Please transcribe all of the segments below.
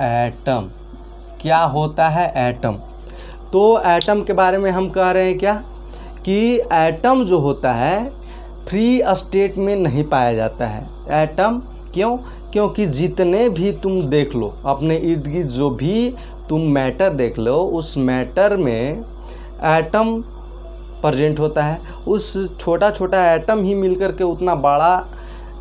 Atom. क्या होता है एटम? तो एटम के बारे में हम कह रहे हैं क्या कि एटम जो होता है फ्री स्टेट में नहीं पाया जाता है। एटम क्यों? क्योंकि जितने भी तुम देख लो अपने इर्द गिर्द, जो भी तुम मैटर देख लो, उस मैटर में एटम प्रेजेंट होता है। उस छोटा छोटा एटम ही मिलकर के उतना बड़ा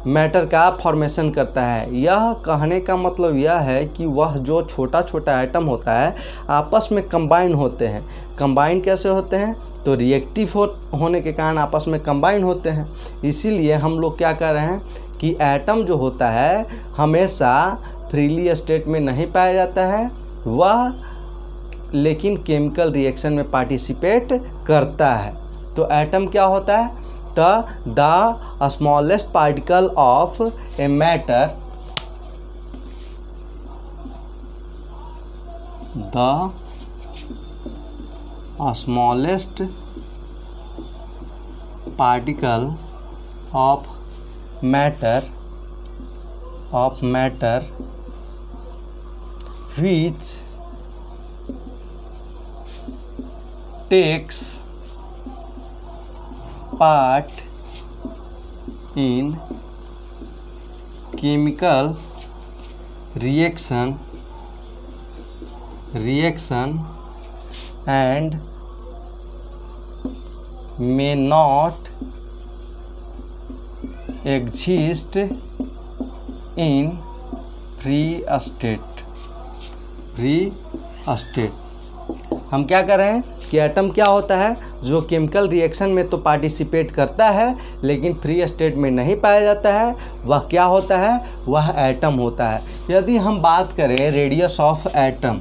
मैटर का फॉर्मेशन करता है। यह कहने का मतलब यह है कि वह जो छोटा छोटा एटम होता है आपस में कंबाइन होते हैं। कंबाइन कैसे होते हैं? तो रिएक्टिव होने के कारण आपस में कंबाइन होते हैं। इसीलिए हम लोग क्या कर रहे हैं कि एटम जो होता है हमेशा फ्रीली स्टेट में नहीं पाया जाता है, वह लेकिन केमिकल रिएक्शन में पार्टिसिपेट करता है। तो एटम क्या होता है? The smallest particle of a matter, the smallest particle of matter which takes part in chemical reaction and may not exist in free state। हम क्या कर रहे हैं कि एटम क्या होता है? जो केमिकल रिएक्शन में तो पार्टिसिपेट करता है लेकिन फ्री स्टेट में नहीं पाया जाता है, वह क्या होता है? वह एटम होता है। यदि हम बात करें radius of atom,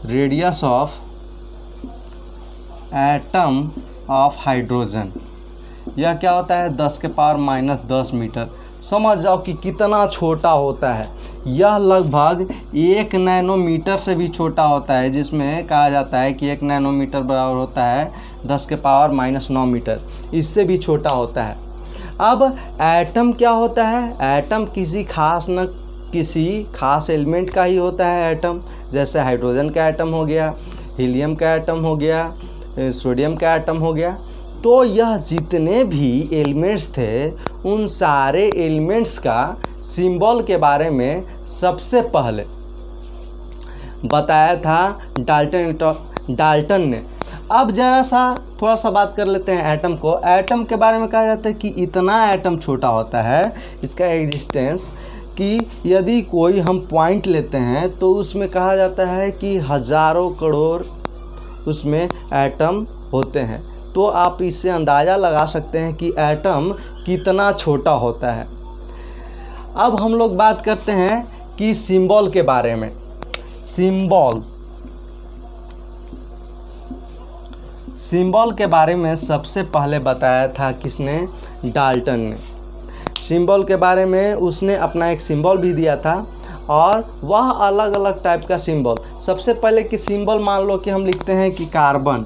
radius of atom of hydrogen, यह क्या होता है? 10⁻⁻10 मीटर। समझ जाओ कि कितना छोटा होता है। यह लगभग 1 नैनोमीटर से भी छोटा होता है, जिसमें कहा जाता है कि 1 नैनोमीटर बराबर होता है 10⁻⁹ मीटर। इससे भी छोटा होता है। अब एटम क्या होता है? एटम किसी खास एलिमेंट का ही होता है एटम। जैसे हाइड्रोजन का एटम हो गया, हीलियम का एटम हो गया, सोडियम का एटम हो गया। तो यह जितने भी एलिमेंट्स थे उन सारे एलिमेंट्स का सिंबल के बारे में सबसे पहले बताया था डाल्टन ने। अब थोड़ा सा बात कर लेते हैं एटम को। एटम के बारे में कहा जाता है कि इतना एटम छोटा होता है इसका एग्जिस्टेंस कि यदि कोई हम पॉइंट लेते हैं तो उसमें कहा जाता है कि हज़ारों करोड़ उसमें एटम होते हैं। तो आप इससे अंदाज़ा लगा सकते हैं कि एटम कितना छोटा होता है। अब हम लोग बात करते हैं कि सिंबल के बारे में। सिंबल के बारे में सबसे पहले बताया था किसने? डाल्टन ने। सिंबल के बारे में उसने अपना एक सिंबल भी दिया था और वह अलग अलग टाइप का सिंबल। सबसे पहले कि सिंबल मान लो कि हम लिखते हैं कि कार्बन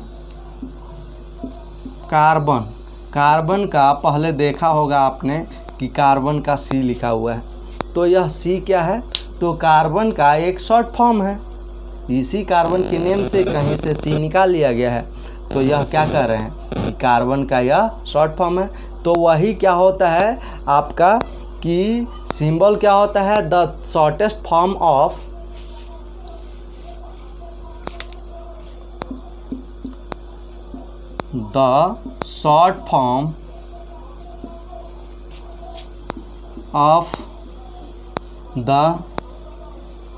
का पहले देखा होगा आपने कि कार्बन का सी लिखा हुआ है। तो यह सी क्या है? तो कार्बन का एक शॉर्ट फॉर्म है। इसी कार्बन के नेम से कहीं से सी निकाल लिया गया है। तो यह क्या कह रहे हैं कि कार्बन का यह शॉर्ट फॉर्म है। तो वही क्या होता है आपका कि सिंबल क्या होता है? The shortest form of the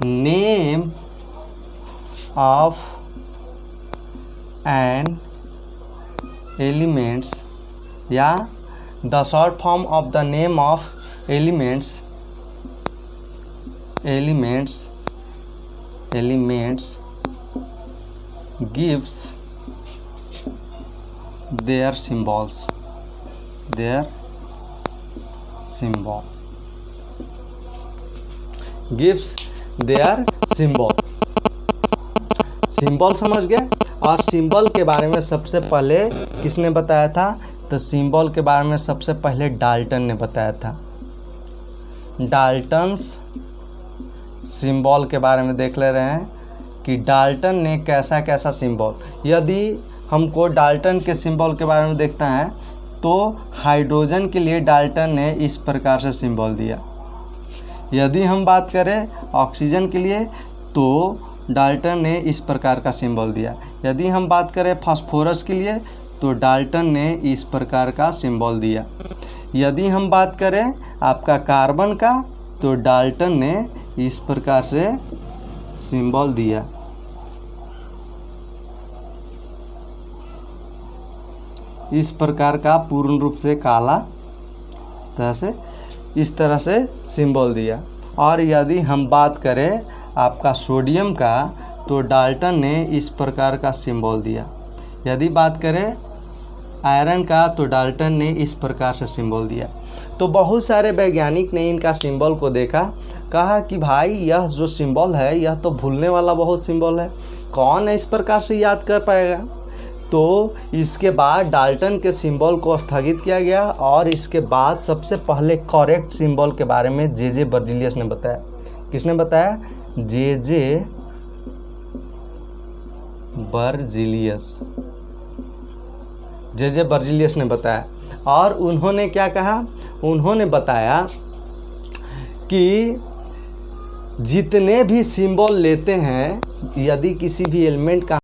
name of an elements, या the short form of the name of elements gives their symbol। Gives there symbol समझ गए। और सिंबल के बारे में सबसे पहले किसने बताया था? तो सिंबल के बारे में सबसे पहले डाल्टन ने बताया था। डाल्टन्स सिंबल के बारे में देख ले रहे हैं कि डाल्टन ने कैसा कैसा सिंबल, यदि हमको डाल्टन के सिंबल के बारे में देखते हैं तो हाइड्रोजन के लिए डाल्टन ने इस प्रकार से सिंबल दिया। यदि हम बात करें ऑक्सीजन के लिए तो डाल्टन ने इस प्रकार का सिंबल दिया। यदि हम बात करें फास्फोरस के लिए तो डाल्टन ने इस प्रकार का सिंबल दिया। यदि हम बात करें आपका कार्बन का तो डाल्टन ने इस प्रकार से सिंबल दिया। इस प्रकार का पूर्ण रूप से काला इस तरह से सिंबल दिया। और यदि हम बात करें आपका सोडियम का तो डाल्टन ने इस प्रकार का सिंबल दिया। यदि बात करें आयरन का तो डाल्टन ने इस प्रकार से सिंबल दिया। तो बहुत सारे वैज्ञानिक ने इनका सिंबल को देखा, कहा कि भाई यह जो सिंबल है यह तो भूलने वाला बहुत सिंबल है, कौन इस प्रकार से याद कर पाएगा। तो इसके बाद डाल्टन के सिंबल को स्थगित किया गया और इसके बाद सबसे पहले करेक्ट सिंबल के बारे में जे बर्जीलियस ने बताया। किसने बताया? जे बर्जीलियस ने बताया। और उन्होंने क्या कहा? उन्होंने बताया कि जितने भी सिंबल लेते हैं, यदि किसी भी एलिमेंट का